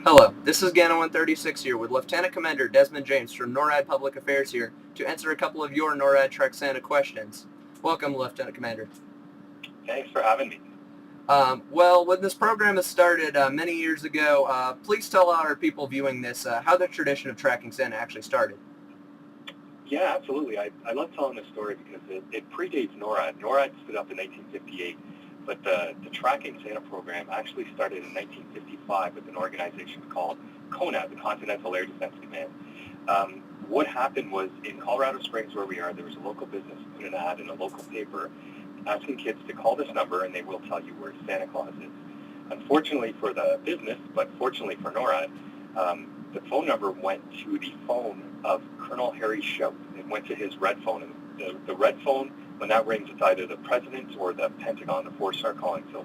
Hello, this is Gano 136 here with Lieutenant Commander Desmond James from NORAD Public Affairs here to answer a couple of your NORAD Trek Santa questions. Welcome, Lieutenant Commander. Thanks for having me. Well, when this program was started many years ago, please tell our people viewing this how the tradition of tracking Santa actually started. Yeah, absolutely. I love telling this story because it predates NORAD. NORAD stood up in 1958, but the Tracking Santa program actually started in 1955 with an organization called CONAD, the Continental Air Defense Command. What happened was in Colorado Springs, where we are, there was a local business put an ad in a local paper asking kids to call this number and they will tell you where Santa Claus is. Unfortunately for the business, but fortunately for NORAD, the phone number went to the phone of Colonel Harry Shout. It went to his red phone. And the red phone, when that rings, it's either the President or the Pentagon, the four-star calling. So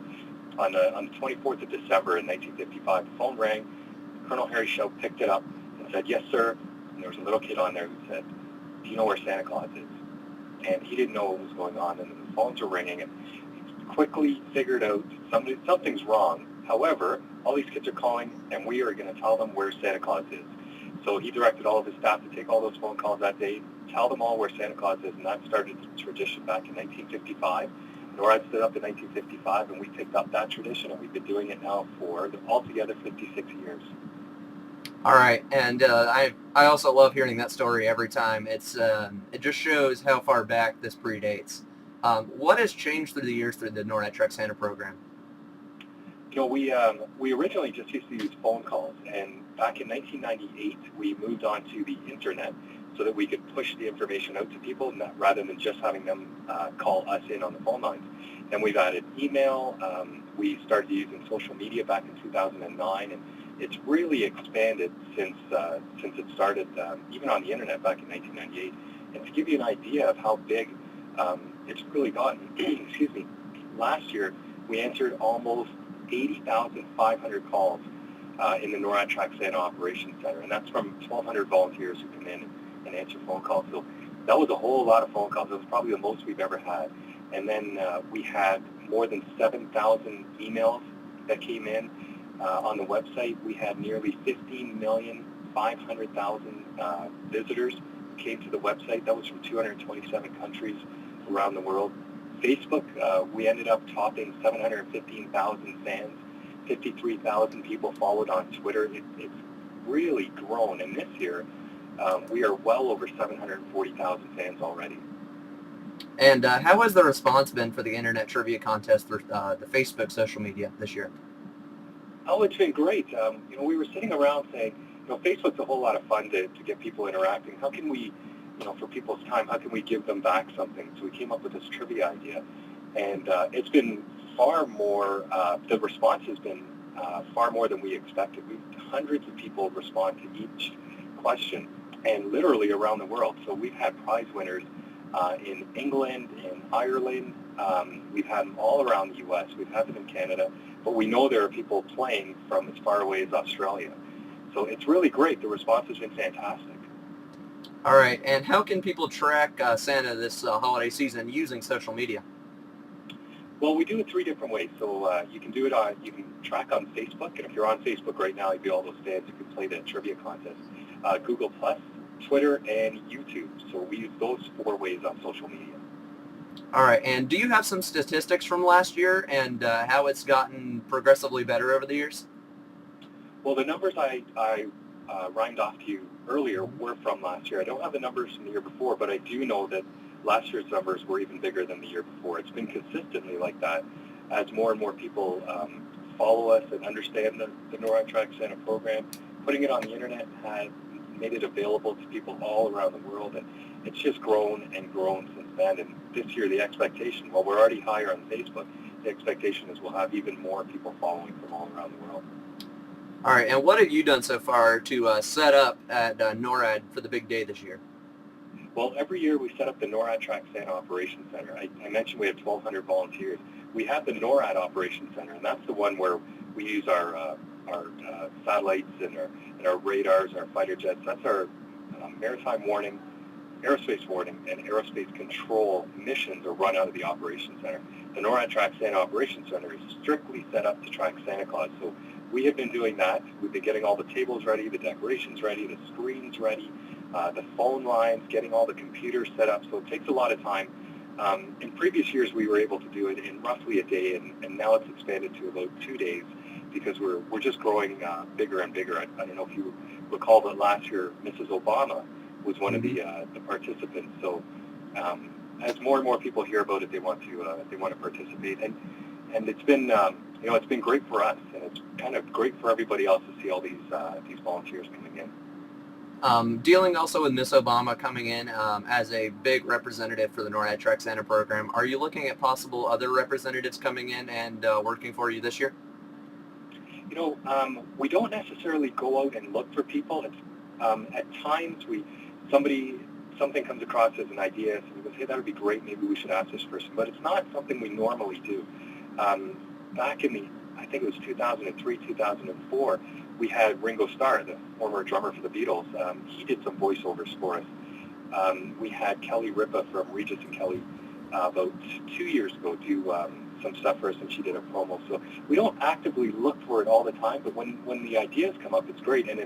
on the 24th of December in 1955, the phone rang. Colonel Harry Shout picked it up and said, "Yes, sir." And there was a little kid on there who said, "Do you know where Santa Claus is?" And he didn't know what was going on, and the phones were ringing, and he quickly figured out something's wrong. However, all these kids are calling, and we are going to tell them where Santa Claus is. So he directed all of his staff to take all those phone calls that day, tell them all where Santa Claus is, and that started the tradition back in 1955. NORAD stood up in 1955, and we picked up that tradition, and we've been doing it now for altogether 56 years. All right, and I also love hearing that story every time. It just shows how far back this predates. What has changed through the years through the NORAD Trek Santa program? You know, we originally just used to use phone calls, and back in 1998, we moved on to the internet so that we could push the information out to people rather than just having them call us in on the phone lines. And we've added email. We started using social media back in 2009, and it's really expanded since it started, even on the internet back in 1998. And to give you an idea of how big it's really gotten, excuse me, last year we answered almost 80,500 calls in the NORAD Track Santa Operations Center, and that's from 1,200 volunteers who come in and answer phone calls. So that was a whole lot of phone calls. It was probably the most we've ever had. And then we had more than 7,000 emails that came in. On the website, we had nearly 15,500,000 visitors who came to the website. That was from 227 countries around the world. Facebook, we ended up topping 715,000 fans. 53,000 people followed on Twitter. It's really grown, and this year we are well over 740,000 fans already. And how has the response been for the Internet Trivia Contest through the Facebook social media this year? Oh, it's been great. We were sitting around saying, Facebook's a whole lot of fun to get people interacting. How can we, for people's time, how can we give them back something? So we came up with this trivia idea, and it's been far more, the response has been far more than we expected. Hundreds of people respond to each question, and literally around the world. So we've had prize winners in England, in Ireland. We've had them all around the U.S. We've had them in Canada. But we know there are people playing from as far away as Australia. So it's really great. The response has been fantastic. All right. And how can people track Santa this holiday season using social media? Well, we do it 3 different ways. So you can do it you can track on Facebook. And if you're on Facebook right now, you'd be all those fans who can play the trivia contest. Google+, Twitter, and YouTube. So we use those 4 ways on social media. All right, and do you have some statistics from last year and how it's gotten progressively better over the years? Well, the numbers I rhymed off to you earlier were from last year. I don't have the numbers from the year before, but I do know that last year's numbers were even bigger than the year before. It's been consistently like that as more and more people follow us and understand the NORAD Track Santa program. Putting it on the internet has made it available to people all around the world, and it's just grown and grown since then. And this year, the expectation, while we're already higher on Facebook, the expectation is we'll have even more people following from all around the world. All right, and what have you done so far to set up at NORAD for the big day this year? Well, every year we set up the NORAD Track Santa Operations Center. I mentioned we have 1,200 volunteers. We have the NORAD Operations Center, and that's the one where we use our satellites and our radars, our fighter jets. That's our maritime warning, aerospace warning, and aerospace control missions are run out of the Operations Center. The NORAD Track Santa Operations Center is strictly set up to track Santa Claus. So we have been doing that. We've been getting all the tables ready, the decorations ready, the screens ready, the phone lines, getting all the computers set up. So it takes a lot of time. In previous years, we were able to do it in roughly a day, and now it's expanded to about 2 days because we're just growing bigger and bigger. I don't know if you recall that last year, Mrs. Obama was one of the participants. So as more and more people hear about it, they want to participate, and it's been it's been great for us, and it's kind of great for everybody else to see all these volunteers coming in. Dealing also with Miss Obama coming in as a big representative for the NORAD Trek Santa program, are you looking at possible other representatives coming in and working for you this year? We don't necessarily go out and look for people. It's, at times something comes across as an idea, so we go, hey, that would be great, maybe we should ask this person, but it's not something we normally do. Back in I think it was 2003, 2004, we had Ringo Starr, the former drummer for the Beatles. He did some voiceovers for us. We had Kelly Ripa from Regis and Kelly about 2 years ago do some stuff for us, and she did a promo. So we don't actively look for it all the time, but when the ideas come up, it's great. And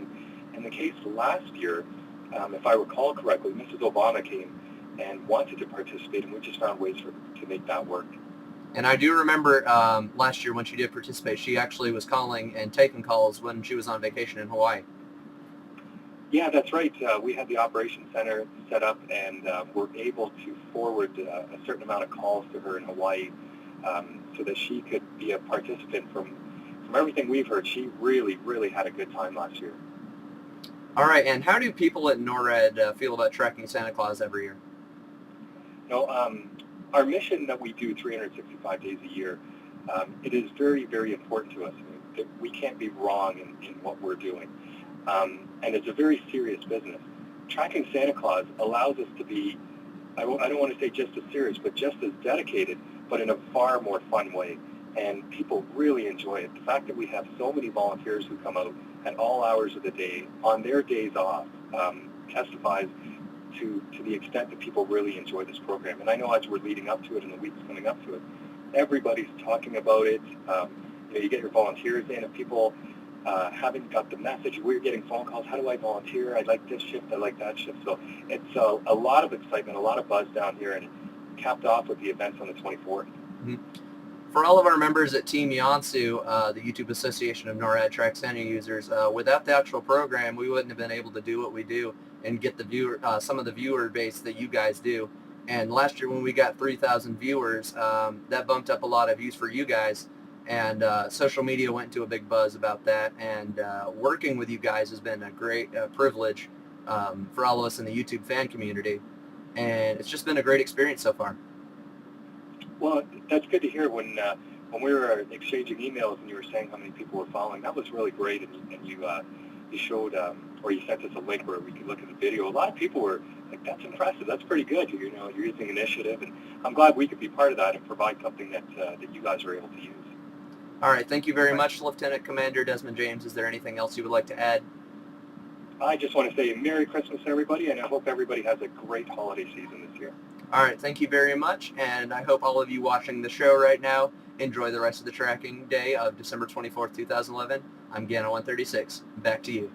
in the case last year, if I recall correctly, Mrs. Obama came and wanted to participate, and we just found ways to make that work. And I do remember last year when she did participate, she actually was calling and taking calls when she was on vacation in Hawaii. Yeah, that's right. We had the operations center set up, and we're able to forward a certain amount of calls to her in Hawaii so that she could be a participant. From everything we've heard, she really, really had a good time last year. All right, and how do people at NORAD feel about tracking Santa Claus every year? Our mission that we do 365 days a year, it is very, very important to us. I mean, we can't be wrong in what we're doing. And it's a very serious business. Tracking Santa Claus allows us to be, I don't want to say just as serious, but just as dedicated, but in a far more fun way. And people really enjoy it. The fact that we have so many volunteers who come out at all hours of the day, on their days off, testifies to the extent that people really enjoy this program. And I know as we're leading up to it and the weeks coming up to it, everybody's talking about it. You get your volunteers in, and people haven't got the message. We're getting phone calls, how do I volunteer? I like this shift, I like that shift. So it's a lot of excitement, a lot of buzz down here, and it capped off with the events on the 24th. Mm-hmm. For all of our members at Team YANTSU, the YouTube Association of NORAD Track Santa users, without the actual program, we wouldn't have been able to do what we do and get the some of the viewer base that you guys do. And last year when we got 3,000 viewers, that bumped up a lot of views for you guys. And social media went into a big buzz about that. And working with you guys has been a great privilege for all of us in the YouTube fan community. And it's just been a great experience so far. Well, that's good to hear. When we were exchanging emails and you were saying how many people were following, that was really great. And you showed, or you sent us a link where we could look at the video. A lot of people were like, that's impressive. That's pretty good. You're using initiative. And I'm glad we could be part of that and provide something that you guys are able to use. All right. Thank you very much, Lieutenant Commander Desmond James. Is there anything else you would like to add? I just want to say Merry Christmas, everybody, and I hope everybody has a great holiday season this year. All right, thank you very much, and I hope all of you watching the show right now enjoy the rest of the tracking day of December 24th, 2011. I'm Gana 136. Back to you.